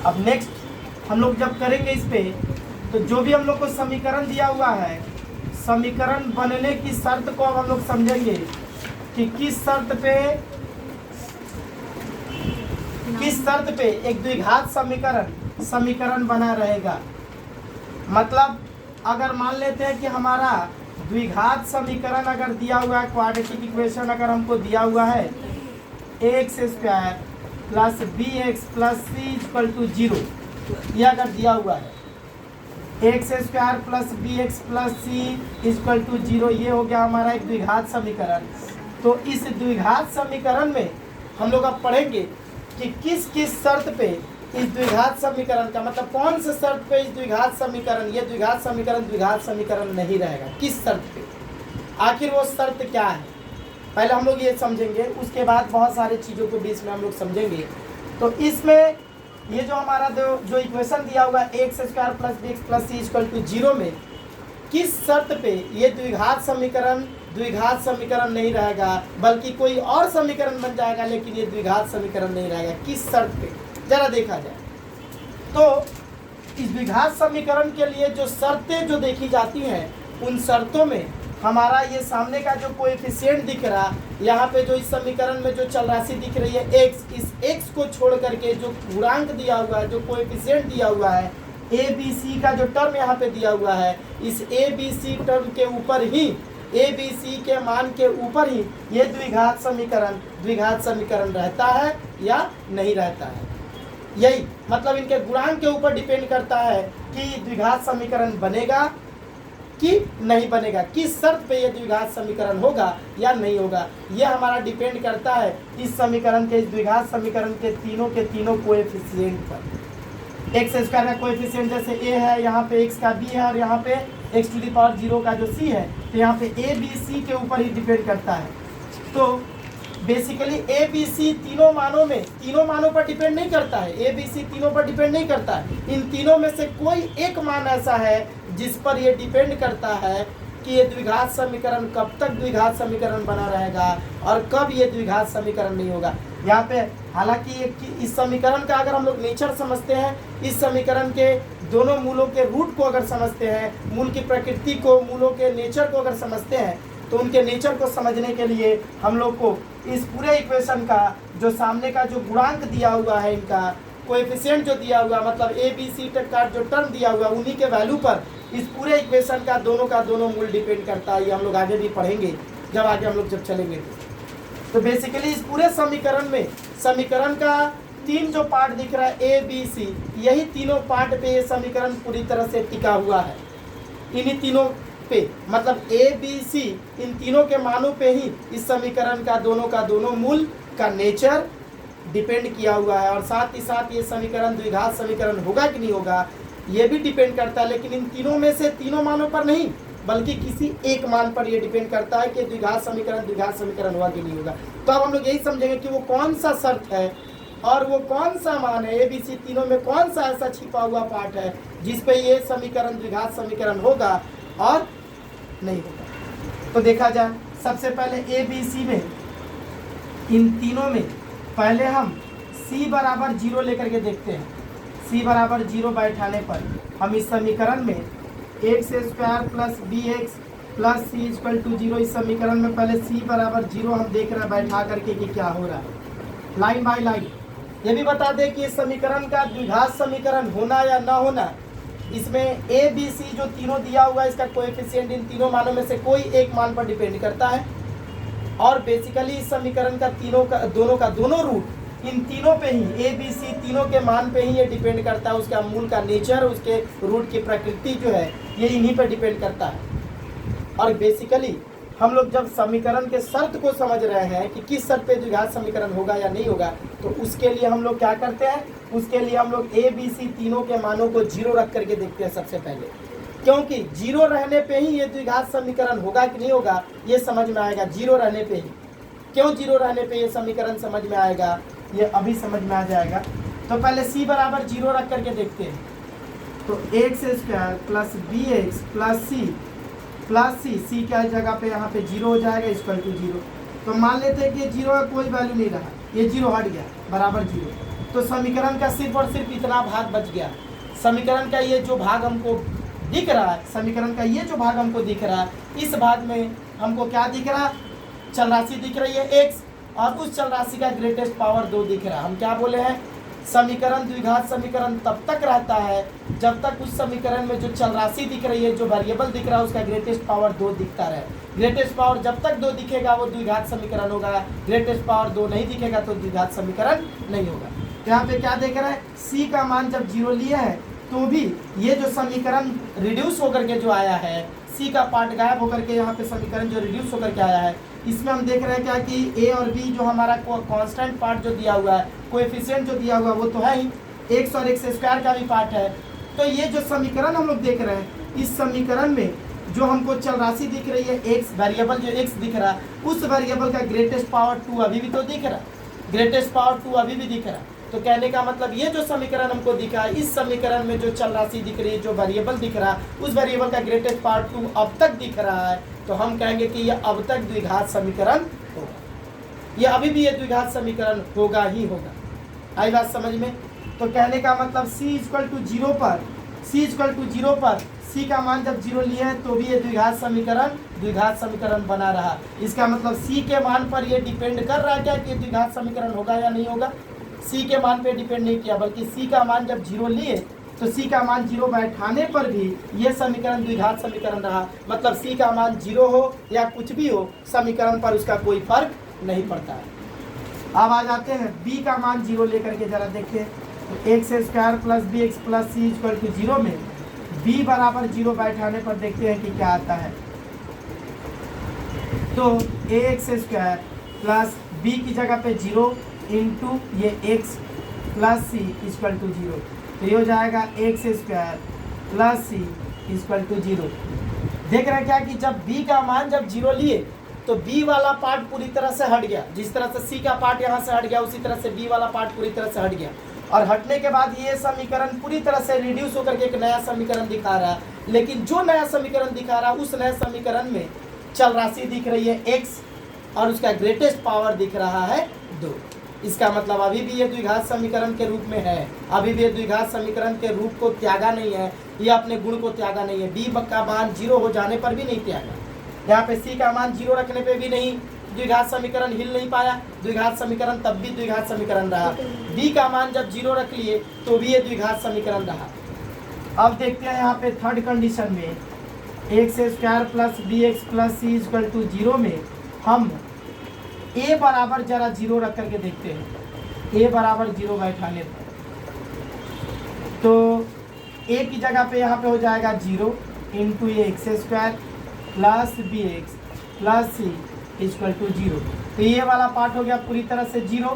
अब नेक्स्ट हम लोग जब करेंगे इस पे, तो जो भी हम लोग को समीकरण दिया हुआ है, समीकरण बनने की शर्त को अब हम लोग समझेंगे कि किस शर्त पे एक द्विघात समीकरण बना रहेगा। मतलब अगर मान लेते हैं कि हमारा द्विघात समीकरण अगर दिया हुआ है, क्वाड्रेटिक इक्वेशन अगर हमको दिया हुआ है x square plus b x plus c equal to 0, यह अगर दिया हुआ है x square plus b x plus c equal to 0, ये हो गया हमारा एक द्विघात समीकरण। तो इस द्विघात समीकरण में हम लोग अब पढ़ेंगे कि किस किस शर्त पे इस द्विघात समीकरण का, मतलब कौन से शर्त पे इस द्विघात समीकरण नहीं रहेगा, किस शर्त पे, आखिर वो शर्त क्या है, पहले हम लोग ये समझेंगे। उसके बाद बहुत सारी चीज़ों को बीच में हम लोग समझेंगे। तो इसमें ये जो हमारा जो इक्वेशन दिया हुआ है x square plus b x plus c equal to 0 में किस शर्त पे ये द्विघात समीकरण नहीं रहेगा, बल्कि कोई और समीकरण बन जाएगा, लेकिन ये द्विघात समीकरण नहीं रहेगा, किस शर्त पे, जरा देखा जाए। तो इस द्विघात समीकरण के लिए जो शर्तें जो देखी जाती हैं, उन शर्तों में हमारा ये सामने का जो कोएफिशिएंट दिख रहा, यहाँ पे जो इस समीकरण में जो चल राशि दिख रही है एक्स, इस एक्स को छोड़ करके जो गुणांक दिया हुआ है, जो कोएफिशिएंट दिया हुआ है, ए बी सी का जो टर्म यहाँ पे दिया हुआ है, इस ए बी सी टर्म के ऊपर ही, ए बी सी के मान के ऊपर ही ये द्विघात समीकरण रहता है या नहीं रहता है। यही मतलब इनके गुणांक के ऊपर डिपेंड करता है कि द्विघात समीकरण बनेगा कि नहीं बनेगा, किस शर्त पे ये द्विघात समीकरण होगा या नहीं होगा। यह हमारा डिपेंड करता है इस समीकरण के, इस द्विघात समीकरण के तीनों कोएफिशिएंट पर। एक्स स्क्वायर का कोएफिशिएंट जैसे ए है, यहाँ पे एक्स का बी है, और यहाँ पे एक्स टू द पावर 0 का जो सी है, तो यहाँ पे ए बी सी के ऊपर ही डिपेंड करता है। तो बेसिकली ए बी सी तीनों मानों पर डिपेंड नहीं करता है, ए बी सी तीनों पर डिपेंड नहीं करता है। इन तीनों में से कोई एक मान ऐसा है जिस पर ये डिपेंड करता है कि ये द्विघात समीकरण कब तक द्विघात समीकरण बना रहेगा और कब ये द्विघात समीकरण नहीं होगा। यहाँ पे हालांकि इस समीकरण का अगर हम लोग नेचर समझते हैं, इस समीकरण के दोनों मूलों के रूट को अगर समझते हैं, मूल की प्रकृति को, मूलों के नेचर को अगर समझते हैं, तो उनके नेचर को समझने के लिए हम लोग को इस पूरे इक्वेशन का जो सामने का जो गुणांक दिया हुआ है, इनका कोएफिशिएंट जो दिया हुआ, मतलब ए बी सी का जो टर्म दिया हुआ, उन्हीं के वैल्यू पर इस पूरे इक्वेशन का दोनों मूल डिपेंड करता है। ये हम लोग आगे भी पढ़ेंगे जब आगे हम लोग जब चलेंगे। तो बेसिकली इस पूरे समीकरण का 3 जो पार्ट दिख रहा है ए बी सी, यही तीनों पार्ट पे ये समीकरण पूरी तरह से टिका हुआ है। इन्हीं तीनों पे, मतलब ए बी सी, इन तीनों के मानों पे ही इस समीकरण का दोनों मूल का नेचर डिपेंड किया हुआ है। और साथ ही साथ ये समीकरण द्विघात समीकरण होगा कि नहीं होगा, ये भी डिपेंड करता है, लेकिन इन तीनों में से तीनों मानों पर नहीं, बल्कि किसी एक मान पर यह डिपेंड करता है कि द्विघात समीकरण होगा कि नहीं होगा। तो अब हम लोग यही समझेंगे कि वो कौन सा शर्त है और वो कौन सा मान है, ए बी सी तीनों में कौन सा ऐसा छिपा हुआ पार्ट है जिस पे ये समीकरण द्विघात समीकरण होगा और नहीं होगा। तो देखा जाए, सबसे पहले ए बी सी में, इन तीनों में पहले हम c बराबर 0 लेकर के देखते हैं। c बराबर 0 बैठाने पर हम इस समीकरण में x square plus b x plus c equal to 0, इस समीकरण में पहले c बराबर 0 हम देख रहे हैं बैठा करके कि क्या हो रहा है, लाइन बाय लाइन। ये भी बता दें कि इस समीकरण का द्विघात समीकरण होना या ना होना, इसमें ए बी सी जो तीनों दिया हुआ है, इसका कोएफिशिएंट इन तीनों मानों में से कोई एक मान पर डिपेंड करता है। और बेसिकली इस समीकरण का दोनों रूट इन तीनों पे ही, ए बी सी तीनों के मान पे ही ये डिपेंड करता है। उसका मूल का नेचर, उसके रूट की प्रकृति जो है, ये इन्हीं पे डिपेंड करता है। और बेसिकली हम लोग जब समीकरण के शर्त को समझ रहे हैं कि किस शर्त पे द्विघात समीकरण होगा या नहीं होगा, तो उसके लिए हम लोग क्या करते हैं, उसके लिए हम लोग ए बी सी तीनों के मानों को 0 रख करके देखते हैं सबसे पहले, क्योंकि 0 रहने पे ही ये द्विघात समीकरण होगा कि नहीं होगा ये समझ में आएगा। 0 रहने पे ही, क्यों 0 रहने पे ये समीकरण समझ में आएगा, ये अभी समझ में आ जाएगा। तो पहले c बराबर 0 रख करके देखते हैं। तो x square plus b x plus c, c क्या जगह पे यहाँ पे 0 हो जाएगा, इक्वल टू 0। तो मान लेते हैं कि 0 का कोई वैल्यू नहीं रहा, ये 0 हट गया, बराबर 0। तो समीकरण का सिर्फ और सिर्फ इतना भाग बच गया। समीकरण का ये जो भाग हमको दिख रहा है, समीकरण का ये जो भाग हमको दिख रहा है, इस भाग में हमको क्या दिख रहा है? चल राशि दिख रही है x, और उस चल राशि का ग्रेटेस्ट पावर 2 दिख रहा है। हम क्या बोले हैं? समीकरण द्विघात समीकरण तब तक रहता है जब तक उस समीकरण में जो चल राशि दिख रही है, जो वेरिएबल दिख रहा है, उसका ग्रेटेस्ट पावर 2 दिखता रहे। ग्रेटेस्ट पावर जब तक 2 दिखेगा वो द्विघात समीकरण होगा, ग्रेटेस्ट पावर 2 नहीं दिखेगा तो द्विघात समीकरण नहीं होगा। यहाँ पे क्या देख रहे हैं? c का मान जब 0 लिए है तो भी ये जो समीकरण रिड्यूस होकर के जो आया है, c का पार्ट गायब होकर के यहाँ पे समीकरण जो रिड्यूस होकर के आया है, इसमें हम देख रहे हैं क्या कि a और b जो हमारा कांस्टेंट पार्ट जो दिया हुआ है, कोएफिशिएंट जो दिया हुआ है वो तो है ही, x और x स्क्वायर का भी पार्ट है। तो ये जो समीकरण हम लोग देख रहे हैं, इस समीकरण में जो हमको चल राशि दिख रही है x, वेरिएबल जो x दिख रहा है, उस वेरिएबल का ग्रेटेस्ट पावर 2 अभी भी तो दिख रहा है, ग्रेटेस्ट पावर 2 अभी भी दिख रहा है। तो कहने का मतलब ये जो समीकरण हमको दिखा है, इस समीकरण में जो चल राशि दिख रही है, जो वेरिएबल दिख रहा है, उस वेरिएबल का ग्रेटेस्ट पावर 2 अब तक दिख रहा है, तो हम कहेंगे कि यह अब तक द्विघात समीकरण होगा, यह अभी भी ये द्विघात समीकरण होगा ही होगा। आई बात समझ में? तो कहने का मतलब c इक्वल टू 0 पर, c इक्वल टू 0 पर c का मान जब 0 लिए है तो भी ये द्विघात समीकरण बना रहा। इसका मतलब c के मान पर ये डिपेंड कर रहा है क्या कि द्विघात समीकरण होगा या नहीं होगा? c के मान पे डिपेंड नहीं किया, बल्कि c का मान जब 0 लिए तो c का मान 0 बैठाने पर भी ये समीकरण द्विघात समीकरण रहा। मतलब c का मान 0 हो या कुछ भी हो, समीकरण पर उसका कोई फर्क नहीं पड़ता है। अब आ जाते हैं b का मान 0 लेकर के जरा देखिए, तो x square plus b x plus c equal to 0 में b बराबर 0 बैठाने पर देखते हैं कि क्या आता है। तो a x square plus b की जगह पे 0 इंटू ये x plus c equal to 0, तो ये हो जाएगा x square plus c equal to 0। देख रहे हैं क्या कि जब b का मान जब 0 लिए तो b वाला पार्ट पूरी तरह से हट गया, जिस तरह से c का पार्ट यहाँ से हट गया उसी तरह से b वाला पार्ट पूरी तरह से हट गया, और हटने के बाद ये समीकरण पूरी तरह से रिड्यूस होकर के एक नया समीकरण दिखा रहा है। लेकिन जो नया समीकरण दिखा रहा है उस नए समीकरण में चल राशि दिख रही है x और उसका ग्रेटेस्ट पावर दिख रहा है 2। इसका मतलब अभी भी ये द्विघात समीकरण के रूप में है, अभी भी ये द्विघात समीकरण के रूप को त्यागा नहीं है, ये अपने गुण को त्यागा नहीं है। b का मान 0 हो जाने पर भी नहीं त्यागा, यहाँ पे c का मान 0 रखने पे भी नहीं द्विघात समीकरण हिल नहीं पाया, द्विघात समीकरण तब भी द्विघात समीकरण रहा। b का मान जब 0 रख लिए तो भी ये द्विघात समीकरण रहा। अब देखते हैं यहाँ पे थर्ड कंडीशन में x square plus b x plus c equal to 0 में हम a बराबर जरा 0 रख करके देखते हैं। a बराबर 0 बैठाने पर तो a की जगह पे यहाँ पे हो जाएगा 0 into x square plus b x plus c equal to 0। तो ये वाला पार्ट हो गया पूरी तरह से 0,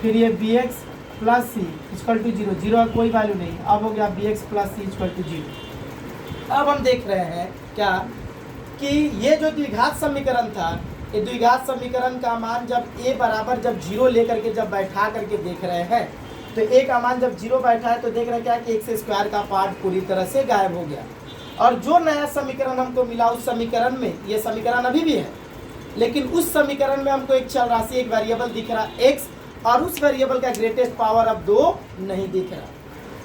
फिर ये b x plus c equal to 0, 0 का कोई वैल्यू नहीं, अब हो गया b x plus c equal to 0। अब हम देख रहे हैं क्या कि ये जो द्विघात समीकरण था, ये द्विघात समीकरण का मान जब a बराबर जब 0 लेकर के जब बैठा करके देख रहे हैं, तो a का मान जब 0 बैठा है तो देख रहे हैं क्या कि एक्स स्क्वायर का पार्ट पूरी तरह से गायब हो गया, और जो नया समीकरण हमको मिला उस समीकरण में, ये समीकरण अभी भी है लेकिन उस समीकरण में हमको एक चल राशि, एक वेरिएबल दिख रहा x, और उस वेरिएबल का ग्रेटेस्ट पावर अब 2 नहीं दिख रहा।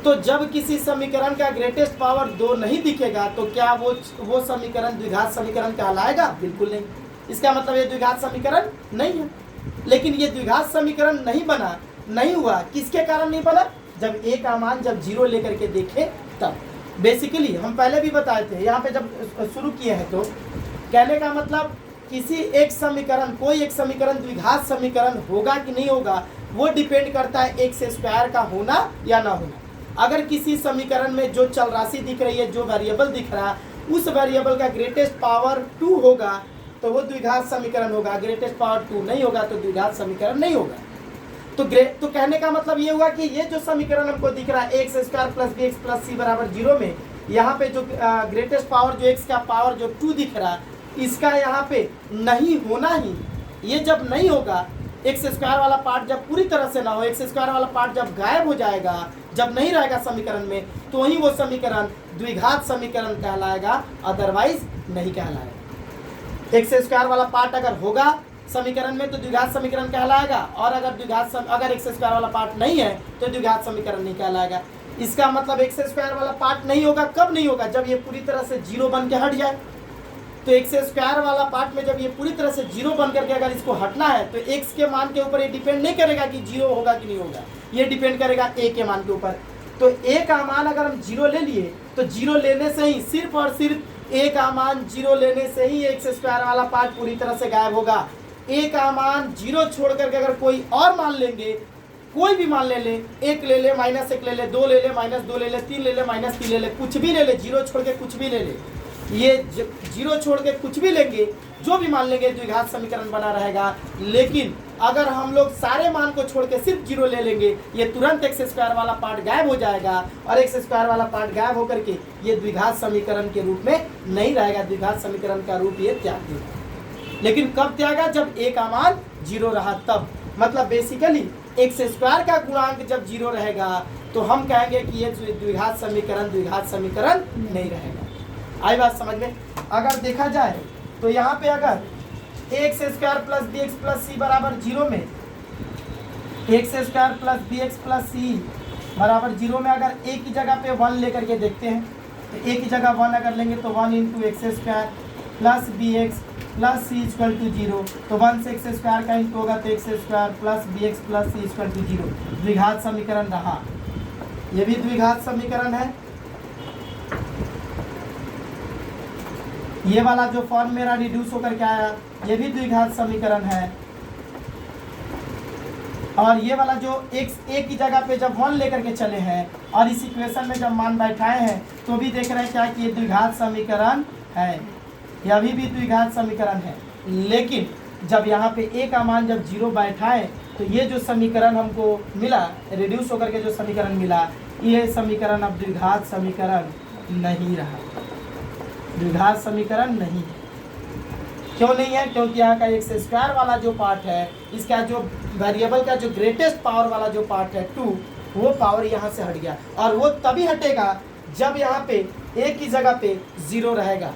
तो जब किसी समीकरण का ग्रेटेस्ट पावर 2 नहीं दिखेगा तो क्या वो समीकरण द्विघात समीकरण कहलाएगा? बिल्कुल नहीं। इसका मतलब ये द्विघात समीकरण नहीं है। लेकिन ये द्विघात समीकरण नहीं बना, नहीं हुआ, किसके कारण नहीं बना? जब a का मान जब 0 लेकर के देखे तब। बेसिकली हम पहले भी बताए थे, यहाँ पे जब शुरू किए हैं तो कहने का मतलब किसी एक समीकरण, कोई एक समीकरण द्विघात समीकरण होगा कि नहीं होगा वो डिपेंड करता है एक्स स्क्वायर का होना या ना होना। अगर किसी समीकरण में जो चल राशि दिख रही है, जो वेरिएबल दिख रहा है, उस वेरिएबल का ग्रेटेस्ट पावर 2 होगा तो वो द्विघात समीकरण होगा, ग्रेटेस्ट पावर 2 नहीं होगा तो द्विघात समीकरण नहीं होगा। तो कहने का मतलब ये हुआ कि ये जो समीकरण हमको दिख रहा है x square plus b x plus c बराबर 0 में, यहाँ पे जो ग्रेटेस्ट पावर जो एक्स का पावर जो 2 दिख रहा है, इसका यहाँ पे नहीं होना ही, ये जब नहीं होगा, एक्स स्क्वायर वाला पार्ट जब पूरी तरह से ना हो, एक्स स्क्वायर वाला पार्ट जब गायब हो जाएगा, जब नहीं रहेगा समीकरण में, तो ही वो समीकरण द्विघात समीकरण कहलाएगा, अदरवाइज नहीं कहलाएगा। एक्स स्क्वायर वाला पार्ट अगर होगा समीकरण में तो द्विघात समीकरण कहलाएगा, और अगर एक्स स्क्वायर वाला पार्ट नहीं है तो द्विघात समीकरण नहीं कहलाएगा। इसका मतलब एक्स स्क्वायर वाला पार्ट नहीं होगा। कब नहीं होगा? जब ये पूरी तरह से जीरो बन के हट जाए। तो एक्स स्क्वायर वाला पार्ट में जब ये पूरी तरह से जीरो बन करके अगर इसको हटना है तो एक्स के मान के ऊपर ये डिपेंड नहीं करेगा कि जीरो होगा कि नहीं होगा, ये डिपेंड करेगा ए के मान के ऊपर। तो ए का मान अगर हम जीरो ले लिए तो जीरो लेने से ही, सिर्फ और सिर्फ ए का मान जीरो लेने से ही एक्स स्क्वायर वाला पार्ट पूरी तरह से गायब होगा। ए का मान जीरो छोड़ करके अगर कोई और मान लेंगे, कोई भी मान ले ले, एक ले ले, माइनस एक ले ले, दो ले ले, माइनस दो ले ले, तीन ले ले, माइनस तीन ले ले, कुछ भी ले ले, जीरो छोड़ के कुछ भी ले ले, ये जीरो छोड़ के कुछ भी लेंगे, जो भी मान लेंगे द्विघात समीकरण बना रहेगा। लेकिन अगर हम लोग सारे मान को छोड़ के सिर्फ जीरो ले लेंगे, ये तुरंत एक्स स्क्वायर वाला पार्ट गायब हो जाएगा, और एक्स स्क्वायर वाला पार्ट गायब होकर के ये द्विघात समीकरण के रूप में नहीं रहेगा, द्विघात समीकरण का रूप ये त्याग देगा। लेकिन कब त्यागा? जब ए का मान जीरो रहा तब। मतलब बेसिकली एक्स स्क्वायर का गुणांक जब जीरो रहेगा तो हम कहेंगे कि ये द्विघात समीकरण नहीं रहेगा। आई बात समझ में? अगर देखा जाए तो यहाँ पे अगर x square plus b x plus c बराबर जीरो में, x square plus b x plus c बराबर जीरो में अगर ए की जगह पे वन लेकर के देखते हैं, तो ए की जगह वन अगर लेंगे तो one into x square plus b x plus c equal to zero, तो वन से एक्स स्क्वायर का इंटू होगा तो x square plus b x plus c equal to zero. द्विघात समीकरण रहा, ये भी द्विघात समीकरण है। ये वाला जो फॉर्म मेरा रिड्यूस होकर के आया ये भी द्विघात समीकरण है। और ये वाला जो एक्स ए की जगह पे जब वन लेकर के चले हैं और इस इक्वेशन में जब मान बैठाए हैं तो भी देख रहे हैं क्या कि ये द्विघात समीकरण है, यह अभी भी द्विघात समीकरण है। लेकिन जब यहाँ पे ए का मान जब जीरो बैठाए तो ये जो समीकरण हमको मिला, रिड्यूस होकर के जो समीकरण मिला, ये समीकरण अब द्विघात समीकरण नहीं रहा, द्विघात समीकरण नहीं है। क्यों नहीं है? क्योंकि यहाँ का एक्स स्क्वायर वाला जो पार्ट है, इसका जो वेरिएबल का जो ग्रेटेस्ट पावर वाला जो पार्ट है 2, वो पावर यहाँ से हट गया, और वो तभी हटेगा जब यहाँ पे ए की जगह पे जीरो रहेगा।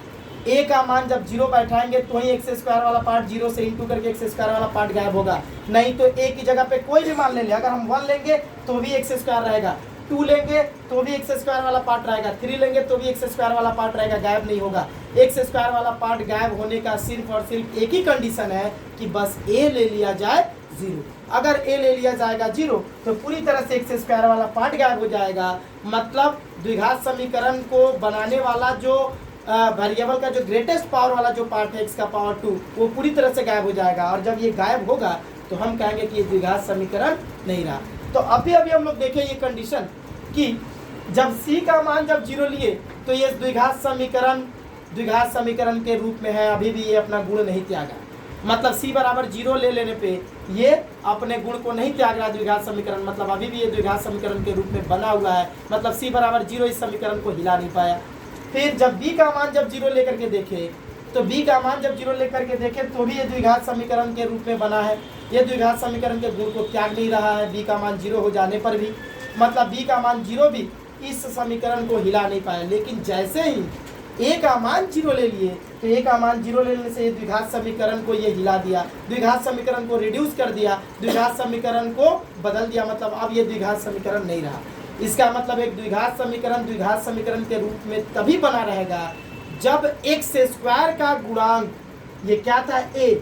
ए का मान जब जीरो बैठाएंगे तो ही एक्स स्क्वायर वाला पार्ट जीरो से इंटू करके एक्स स्क्वायर वाला पार्ट गायब होगा। नहीं तो ए की जगह पे कोई भी मान ले ले, अगर हम वन लेंगे तो भी एक्स स्क्वायर रहेगा, टू लेंगे तो भी एक्स स्क्वायर वाला पार्ट रहेगा, थ्री लेंगे तो भी एक्स स्क्वायर वाला पार्ट रहेगा, गायब नहीं होगा। एक्स स्क्वायर वाला पार्ट गायब होने का सिर्फ और सिर्फ एक ही कंडीशन है कि बस ए ले लिया जाए जीरो। अगर ए ले लिया जाएगा जीरो तो पूरी तरह से एक्स स्क्वायर वाला पार्ट गायब हो जाएगा। मतलब द्विघात समीकरण को बनाने वाला जो वेरिएबल का जो ग्रेटेस्ट पावर वाला जो पार्ट है एक्स का पावर 2, वो पूरी तरह से गायब हो जाएगा। और जब ये गायब होगा तो हम कहेंगे कि ये द्विघात समीकरण नहीं रहा। तो अभी हम लोग देखें ये कंडीशन कि जब c का मान जब जीरो लिए तो ये द्विघात समीकरण के रूप में है, अभी भी ये अपना गुण नहीं त्यागा। मतलब c बराबर जीरो ले लेने पे ये अपने गुण को नहीं त्याग रहा द्विघात समीकरण, मतलब अभी भी ये द्विघात समीकरण के रूप में बना हुआ है। मतलब c बराबर जीरो इस समीकरण को हिला नहीं पाया। फिर जब b का मान जब जीरो लेकर के देखे तो b का मान जब जीरो लेकर के देखे तो भी ये द्विघात समीकरण के रूप में बना है। ये द्विघात समीकरण के गुण को त्याग नहीं रहा है b का मान जीरो हो जाने पर भी। मतलब b का मान जीरो भी इस समीकरण को हिला नहीं पाया। लेकिन जैसे ही a का मान जीरो ले लिए तो a का मान जीरो लेने से द्विघात समीकरण को ये हिला दिया, द्विघात समीकरण को रिड्यूस कर दिया, द्विघात समीकरण को बदल दिया। मतलब अब ये द्विघात समीकरण नहीं रहा। इसका मतलब एक द्विघात समीकरण के रूप में तभी बना रहेगा जब एक्स स्क्वायर का गुणांक, ये क्या था a,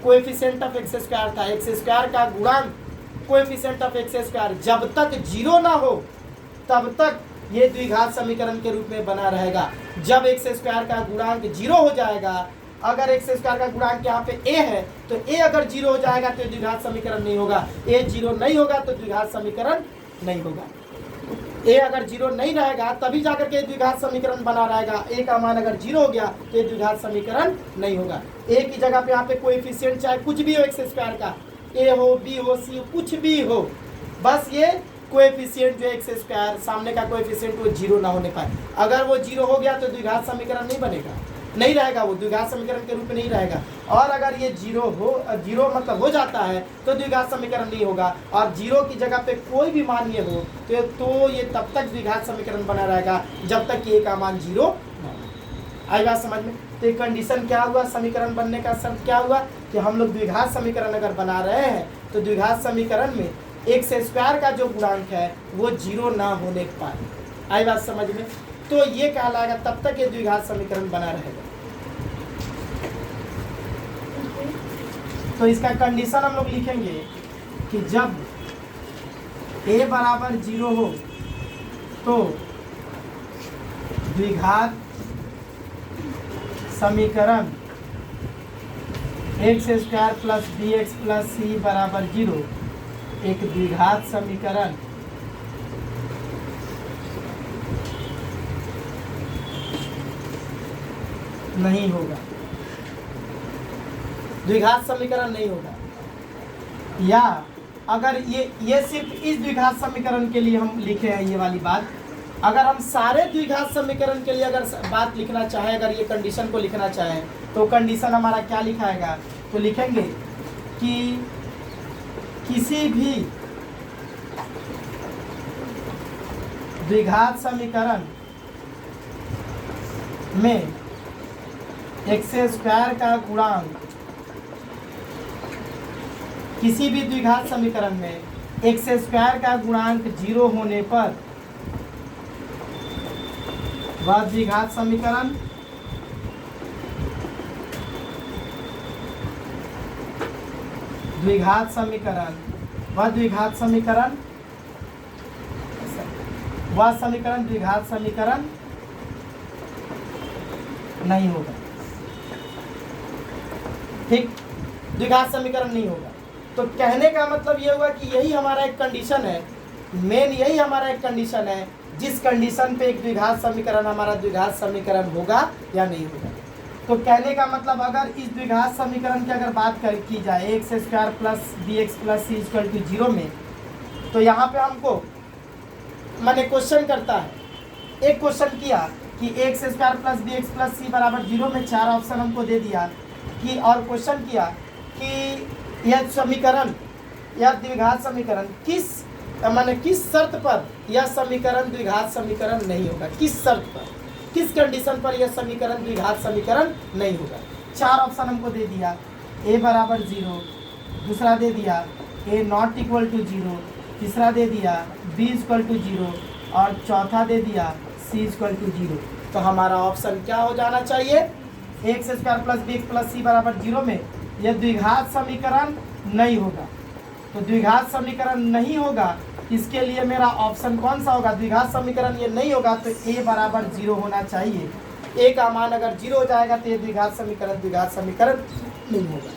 coefficient of x square था, एक्स स्क्वायर का गुणांक कोएफिशिएंट ऑफ एक्स स्क्वायर जब तक जीरो ना हो तब तक ये द्विघात समीकरण के रूप में बना रहेगा। जब एक्स स्क्वायर का गुणांक जीरो हो जाएगा, अगर एक्स स्क्वायर का गुणांक यहाँ पे a है तो a अगर जीरो हो जाएगा तो द्विघात समीकरण नहीं होगा, a जीरो नहीं होगा तो द्विघात समीकरण नहीं होगा। a अगर जीरो नहीं रहेगा तभी जाकर के द्विघात समीकरण बना रहेगा। a का मान अगर जीरो हो गया तो ये द्विघात समीकरण नहीं होगा। a की जगह पे यहाँ पे कोएफिशिएंट चाहे कुछ भी हो एक्स स्क्वायर का, a हो, b हो, c हो, कुछ भी हो, बस ये कोएफिशिएंट जो एक्स स्क्वायर सामने का कोएफिशिएंट वो जीरो ना होने पाए। अगर वो जीरो हो गया तो द्विघात समीकरण नहीं बनेगा, नहीं रहेगा, वो द्विघात समीकरण के रूप में नहीं रहेगा। और अगर ये जीरो मतलब हो जाता है तो द्विघात समीकरण नहीं होगा। और जीरो की जगह पे कोई भी मान ये हो तो ये तब तक द्विघात समीकरण बना रहेगा जब तक ये का मान जीरो ना हो। आई बात समझ में? तो ये कंडीशन क्या हुआ, समीकरण बनने का शर्त क्या हुआ कि हम लोग द्विघात समीकरण अगर बना रहे हैं तो द्विघात समीकरण में x स्क्वायर का जो गुणांक है वो 0 ना होने पाए। आई बात समझ में? तो ये कहलाएगा, तब तक ये द्विघात समीकरण बना रहेगा। तो इसका कंडीशन हम लोग लिखेंगे कि जब a बराबर 0 हो तो द्विघात समीकरण x square plus b x plus c बराबर 0 एक द्विघात समीकरण नहीं होगा, द्विघात समीकरण नहीं होगा। या अगर ये सिर्फ इस द्विघात समीकरण के लिए हम लिखे हैं ये वाली बात, अगर हम सारे द्विघात समीकरण के लिए अगर बात लिखना चाहें, अगर ये कंडीशन को लिखना चाहें तो कंडीशन हमारा क्या लिखाएगा? तो लिखेंगे कि किसी भी द्विघात समीकरण में एक्स स्क्वायर का गुणांक, किसी भी द्विघात समीकरण में एक्स स्क्वायर का गुणांक 0 होने पर वह द्विघात समीकरण द्विघात समीकरण द्विघात समीकरण नहीं होगा। ठीक, द्विघात समीकरण नहीं होगा। तो कहने का मतलब ये हुआ कि यही हमारा एक कंडीशन है, मेन यही हमारा एक कंडीशन है, जिस कंडीशन पे एक द्विघात समीकरण हमारा द्विघात समीकरण होगा या नहीं होगा। तो कहने का मतलब अगर इस द्विघात समीकरण की अगर बात की जाए x square plus b x plus c equal to 0 में, तो यहाँ पे हमको मैंने क्वेश्चन करता है, एक क्वेश्चन किया कि x square plus b x plus c बराबर 0 में 4 ऑप्शन हमको दे दिया कि, और क्वेश्चन किया कि यह समीकरण या द्विघात समीकरण किस शर्त पर यह समीकरण द्विघात समीकरण नहीं होगा, किस शर्त पर, किस कंडीशन पर यह समीकरण द्विघात समीकरण नहीं होगा। 4 ऑप्शन हमको दे दिया, a बराबर 0, दूसरा दे दिया a नॉट इक्वल टू 0, तीसरा दे दिया b इक्वल टू 0 और चौथा दे दिया c इक्वल टू 0। तो हमारा ऑप्शन क्या हो जाना चाहिए? X square plus b x plus c बराबर 0 में यह द्विघात समीकरण नहीं होगा। तो द्विघात समीकरण नहीं होगा, इसके लिए मेरा ऑप्शन कौन सा होगा? द्विघात समीकरण ये नहीं होगा तो a बराबर 0 होना चाहिए। a का मान अगर 0 हो जाएगा तो ये द्विघात समीकरण नहीं होगा।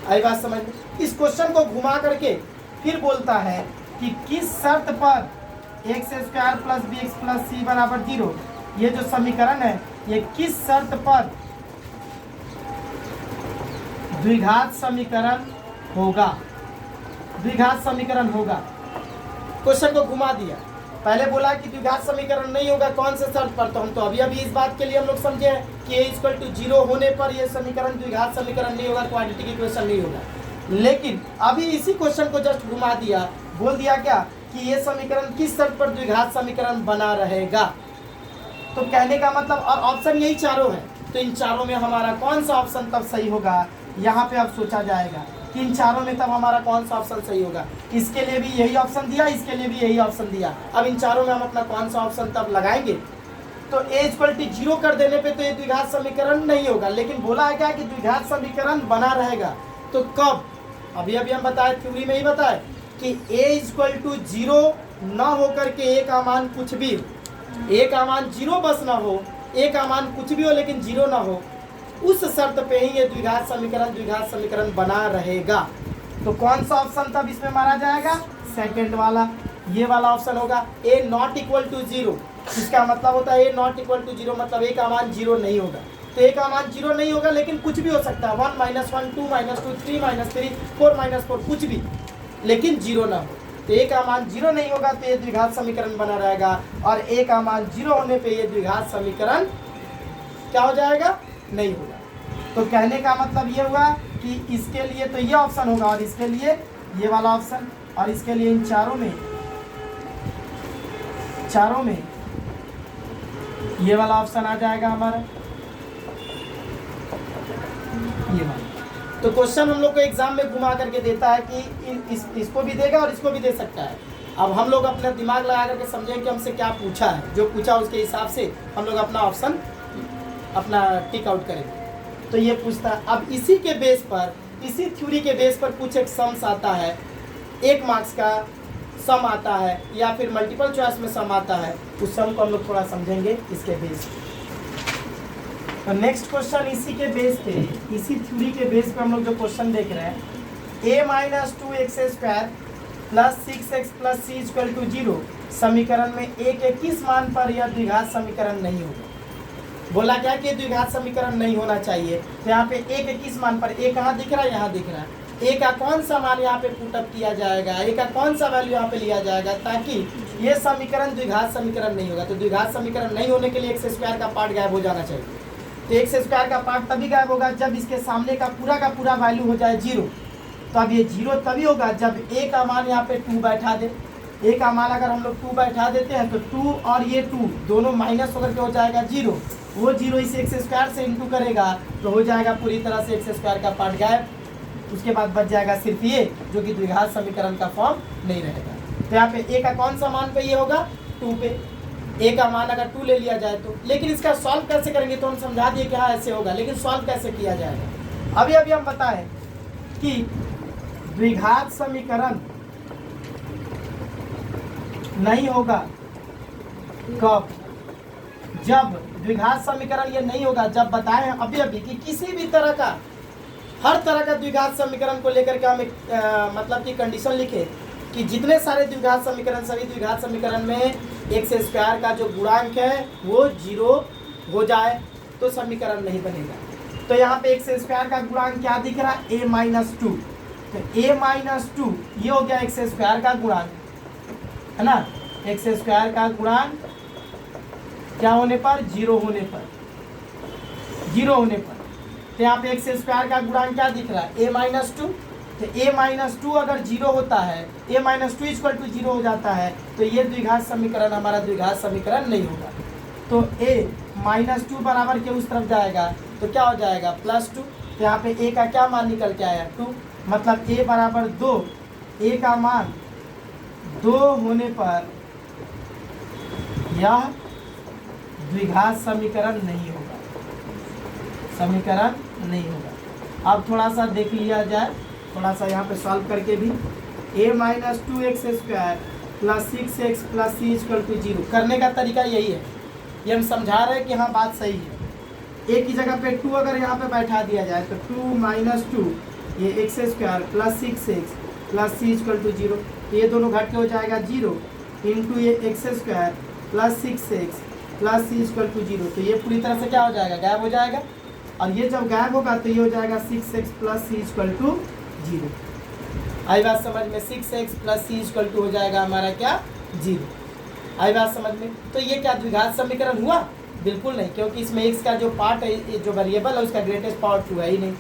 आई बात समझ में? इस क्वेश्चन को घुमा करके फिर बोलता है कि किस शर्त पर x square plus b x plus c बराबर 0, ये जो समीकरण है ये किस शर्त पर द्विघात समीकरण होगा, द्विघात समीकरण होगा। क्वेश्चन को घुमा दिया, पहले बोला कि द्विघात समीकरण नहीं होगा, कौन से शर्त पर? तो हम तो अभी इस बात के लिए हम लोग समझे हैं कि a इक्वल टू 0 होने पर यह समीकरण द्विघात समीकरण नहीं होगा, क्वाड्रेटिक इक्वेशन नहीं होगा। लेकिन अभी इसी क्वेश्चन को जस्ट घुमा दिया, बोल दिया क्या कि ये समीकरण किस शर्त पर द्विघात समीकरण बना रहेगा। तो कहने का मतलब, और ऑप्शन यही चारों है, तो इन चारों में हमारा कौन सा ऑप्शन तब सही होगा, यहाँ पे अब सोचा जाएगा कि इन चारों में तब हमारा कौन सा ऑप्शन सही होगा। इसके लिए भी यही ऑप्शन दिया, इसके लिए भी यही ऑप्शन दिया, अब इन चारों में हम अपना कौन सा ऑप्शन तब लगाएंगे। तो a इक्वल टू 0 कर देने पे तो ये द्विघात समीकरण नहीं होगा, लेकिन बोला है क्या कि द्विघात समीकरण बना रहेगा। तो कब? अभी हम बताए, थ्योरी में ही बताए कि a इक्वल टू 0 ना हो करके a का मान कुछ भी, a का मान 0 बस ना हो, a का मान कुछ भी हो लेकिन 0 ना हो, उस शर्त पे ही ये द्विघात समीकरण बना रहेगा। तो कौन सा ऑप्शन तब इसमें मारा जाएगा? सेकंड वाला, ये वाला ऑप्शन होगा, a नॉट इक्वल टू 0। इसका मतलब होता है a नॉट इक्वल टू 0 मतलब a का मान 0 नहीं होगा। तो a का मान 0 नहीं होगा लेकिन कुछ भी हो सकता है, 1 -1 2 -2 3 -3 4 -4 कुछ भी, लेकिन 0 ना हो। तो a का मान 0 नहीं होगा तो ये द्विघात समीकरण बना रहेगा, और a का मान 0 होने पे ये द्विघात समीकरण क्या हो जाएगा? नहीं होगा। तो कहने का मतलब ये हुआ कि इसके लिए तो ये ऑप्शन होगा, और इसके लिए ये वाला ऑप्शन, और इसके लिए इन चारों में ये वाला ऑप्शन आ जाएगा हमारा, ये वाला। तो क्वेश्चन हम लोग को एग्जाम में घुमा करके देता है कि इसको भी देगा और इसको भी दे सकता है। अब हम लोग अपना दिमाग लगा करके समझें कि हमसे क्या पूछा है, जो पूछा उसके हिसाब से हम लोग अपना ऑप्शन अपना टिक आउट करेंगे। तो ये पूछता है। अब इसी के बेस पर, इसी थ्योरी के बेस पर कुछ एक सम्स आता है, 1 मार्क्स का सम आता है या फिर मल्टीपल चॉइस में सम आता है। उस सम को हम लोग थोड़ा समझेंगे इसके बेस पे। तो नेक्स्ट क्वेश्चन इसी के बेस पे, इसी थ्योरी के बेस पे हम लोग जो क्वेश्चन देख रहे हैं, a-2x² plus 6x plus c equal to 0 समीकरण में a के किस मान पर यह द्विघात समीकरण नहीं होगा। बोला क्या कि द्विघात समीकरण नहीं होना चाहिए। तो यहाँ पे a के किस मान पर, a कहाँ दिख रहा है, यहाँ दिख रहा है। a का कौन सा मान यहाँ पे पुटअप किया जाएगा, a का कौन सा वैल्यू यहाँ पे लिया जाएगा ताकि ये समीकरण द्विघात समीकरण नहीं होगा। तो द्विघात समीकरण नहीं होने के लिए x² का पार्ट गायब हो जाना चाहिए। तो x² का पार्ट तभी गायब होगा जब इसके सामने का पूरा वैल्यू हो जाए 0। तो अब ये 0 तभी होगा जब a का मान यहाँ पे 2 बैठा दे। a का मान अगर हम लोग 2 बैठा देते हैं तो 2 और ये 2 दोनों माइनस होकर के हो जाएगा 0। वो 0 इस x² से इंटू करेगा तो हो जाएगा पूरी तरह से x² का पार्ट गायब। उसके बाद बच जाएगा सिर्फ ये, जो कि द्विघात समीकरण का फॉर्म नहीं रहेगा। तो यहाँ पे a का कौन सा मान पे ये होगा, 2 पे। a का मान अगर 2 ले लिया जाए तो, लेकिन इसका सॉल्व कैसे करेंगे तो हम समझा दिए कि हाँ ऐसे होगा, लेकिन सॉल्व कैसे किया जाएगा। अभी हम बताएं कि द्विघात समीकरण नहीं होगा कब, जब द्विघात समीकरण ये नहीं होगा जब बताएं अभी कि किसी भी तरह का, हर तरह का द्विघात समीकरण को लेकर के हम एक मतलब कि कंडीशन लिखे कि जितने सारे द्विघात समीकरण, सभी द्विघात समीकरण में x² का जो गुणांक है वो 0 हो जाए तो समीकरण नहीं बनेगा। तो यहाँ पे x² का गुणांक क्या दिख रहा है, a-2। तो a-2 ये हो गया x² का गुणांक, है ना। x² का गुणांक क्या होने पर, 0 होने पर, 0 होने पर। तो यहाँ पे x² का गुणांक क्या दिख रहा है, a-2। तो a-2 अगर 0 होता है, a-2 इक्वल टू 0 हो जाता है तो ये द्विघात समीकरण हमारा द्विघात समीकरण नहीं होगा। तो a-2 बराबर के उस तरफ जाएगा तो क्या हो जाएगा, +2। तो यहाँ पे a का क्या मान निकल के आया, 2, मतलब a बराबर 2, a का मान 2 होने पर यह द्विघात समीकरण नहीं होगा, समीकरण नहीं होगा। अब थोड़ा सा देख लिया जाए, थोड़ा सा यहाँ पे सॉल्व करके भी, a-2x² plus 6x plus c equal to 0 करने का तरीका यही है। ये हम समझा रहे हैं कि हाँ बात सही है। a की जगह पे 2 अगर यहाँ पे बैठा दिया जाए तो 2 - 2 ये x² plus 6x plus c equal to 0, ये दोनों घट के हो जाएगा 0 इंटू ये x² plus 6x plus c equal to 0। तो ये पूरी तरह से क्या हो जाएगा, गायब हो जाएगा। और ये जब गायब होगा तो ये हो जाएगा 6x plus c equal to 0। आई बात समझ में, 6x plus c equal to हो जाएगा हमारा क्या, 0। आई बात समझ में। तो ये क्या द्विघात समीकरण हुआ, बिल्कुल नहीं, क्योंकि इसमें x का जो पार्ट है, जो वेरिएबल है उसका ग्रेटेस्ट पावर 2 है ही नहीं।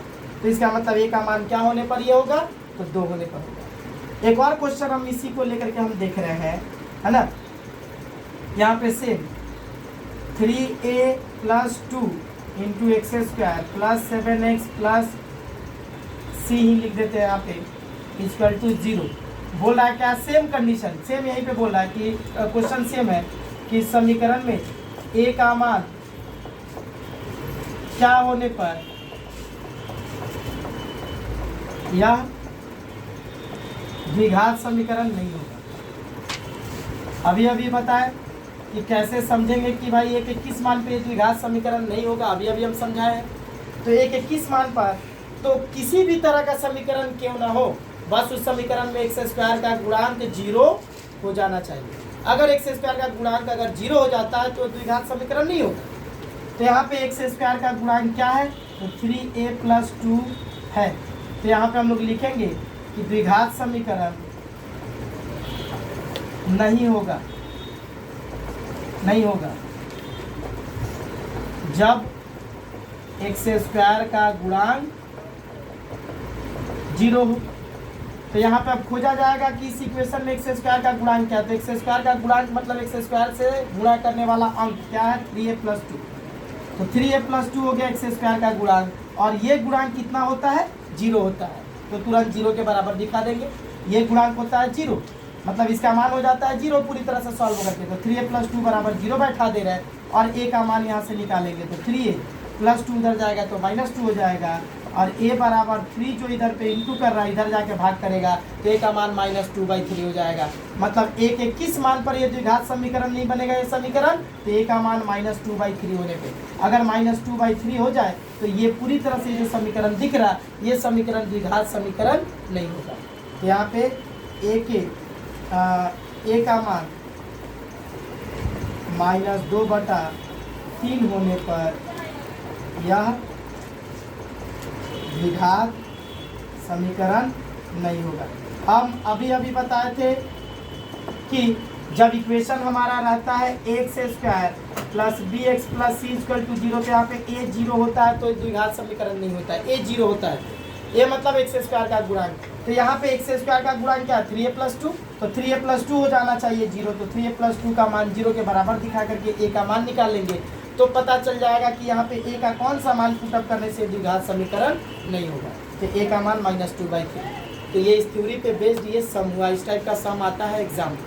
तो इसका मतलब a का मान क्या होने पर ये होगा, तो 2 होने पर होगा। एक और क्वेश्चन हम इसी को लेकर के हम देख रहे हैं, है ना। यहाँ पे same 3a plus 2 into x² plus 7x plus c ही लिख देते हैं यहाँ पे इक्वल टू 0। बोल रहा है क्या, सेम कंडीशन, सेम यहीं पे बोल रहा है कि क्वेश्चन सेम है कि समीकरण में a का मान क्या होने पर यह द्विघात समीकरण नहीं होगा। अभी बताएं कि कैसे समझेंगे कि भाई a के किस मान पे द्विघात समीकरण नहीं होगा। अभी हम समझाए। तो a के किस मान पर, तो किसी भी तरह का समीकरण क्यों ना हो, बस उस समीकरण में x² का गुणांक 0 हो जाना चाहिए। अगर x² का गुणांक अगर 0 हो जाता है तो द्विघात समीकरण नहीं होगा। तो यहाँ पे x² का गुणांक क्या है, तो 3a प्लस 2 है। तो यहाँ पे हम लोग लिखेंगे कि द्विघात समीकरण नहीं होगा, नहीं होगा जब x² का गुणांक 0 हो। तो यहाँ पे अब खोजा जाएगा कि इस इक्वेशन में x² का गुणांक क्या है। तो x² का गुणांक मतलब x² से गुणा करने वाला अंक क्या है, 3a प्लस 2। तो 3a प्लस 2 हो गया x² का गुणांक, और ये गुणांक कितना होता है, जीरो होता है तो तुरंत जीरो के बराबर दिखा देंगे। ये गुणांक होता है जीरो, मतलब इसका मान हो जाता है जीरो पूरी तरह से सॉल्व करके। तो 3a + 2 बराबर जीरो बैठा दे रहा है और a का मान यहाँ से निकालेंगे तो 3a + 2 इधर जाएगा तो -2 हो जाएगा और a बराबर 3 जो इधर पे इंटू कर रहा है इधर जाके भाग करेगा तो a का मान -2/3 हो जाएगा। मतलब a के किस मान पर ये द्विघात समीकरण नहीं बनेगा ये समीकरण, तो a का मान -2/3 होने पे अगर -2/3 हो जाए तो ये पूरी तरह से जो समीकरण दिख रहा ये समीकरण द्विघात समीकरण नहीं होगा। तो यहाँ पे a का मान -2/3 होने पर यह द्विघात समीकरण नहीं होगा। हम अभी बताए थे कि जब इक्वेशन हमारा रहता है x² + bx + c = 0 तो यहाँ पे a 0 होता है तो द्विघात समीकरण नहीं होता है, a 0 होता है। ये मतलब x² का गुणांक, तो यहाँ पे x² का गुणांक क्या है 3a + 2, तो 3a + 2 हो जाना चाहिए 0, तो 3a + 2 का मान 0 के बराबर दिखा करके a का मान निकाल लेंगे तो पता चल जाएगा कि यहाँ पे a का कौन सा मान पुटअप करने से द्विघात समीकरण नहीं होगा। तो a का मान -2/3। तो ये इस थ्योरी पे बेस्ड ये सम हुआ, इस टाइप का सम आता है एग्जाम में।